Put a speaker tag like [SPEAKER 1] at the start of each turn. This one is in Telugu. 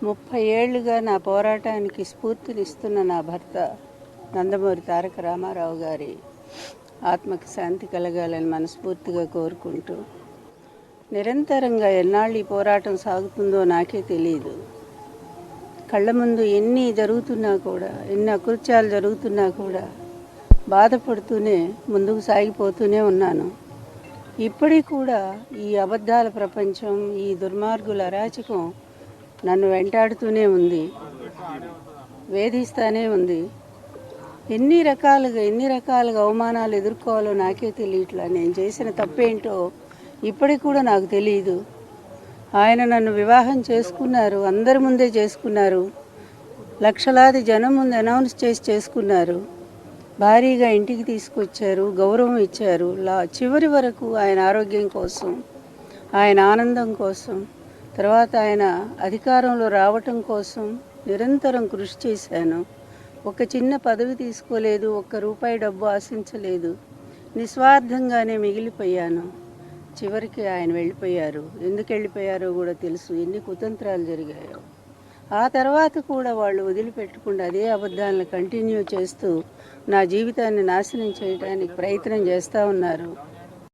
[SPEAKER 1] 30 ఏళ్లుగా నా పోరాటానికి స్ఫూర్తినిస్తున్న నా భర్త నందమూరి తారక రామారావు గారి ఆత్మకి శాంతి కలగాలని మనస్ఫూర్తిగా కోరుకుంటూ, నిరంతరంగా ఎన్నాళ్ళు ఈ పోరాటం సాగుతుందో నాకే తెలియదు. కళ్ళ ముందు ఎన్ని జరుగుతున్నా కూడా, ఎన్ని అకృత్యాలు జరుగుతున్నా కూడా బాధపడుతూనే ముందుకు సాగిపోతూనే ఉన్నాను. ఇప్పటికి కూడా ఈ అబద్ధాల ప్రపంచం, ఈ దుర్మార్గుల అరాచకం నన్ను వెంటాడుతూనే ఉంది, వేధిస్తూనే ఉంది. ఎన్ని రకాలుగా అవమానాలు ఎదుర్కోవాలో నాకే తెలియట్లా. నేను చేసిన తప్పేంటో ఇప్పటికి కూడా నాకు తెలియదు. ఆయన నన్ను వివాహం చేసుకున్నారు, అందరి ముందే చేసుకున్నారు, లక్షలాది జనం ముందు అనౌన్స్ చేసి చేసుకున్నారు, భారీగా ఇంటికి తీసుకొచ్చారు, గౌరవం ఇచ్చారు. చివరి వరకు ఆయన ఆరోగ్యం కోసం, ఆయన ఆనందం కోసం, తర్వాత ఆయన అధికారంలో రావటం కోసం నిరంతరం కృషి చేశాను. ఒక చిన్న పదవి తీసుకోలేదు, ఒక్క రూపాయి డబ్బు ఆశించలేదు, నిస్వార్థంగానే మిగిలిపోయాను. చివరికి ఆయన వెళ్ళిపోయారు. ఎందుకు వెళ్ళిపోయారో కూడా తెలుసు, ఎన్ని కుతంత్రాలు జరిగాయో. ఆ తర్వాత కూడా వాళ్ళు వదిలిపెట్టకుండా అదే అబద్ధాలను కంటిన్యూ చేస్తూ నా జీవితాన్ని నాశనం చేయడానికి ప్రయత్నం చేస్తూ ఉన్నారు.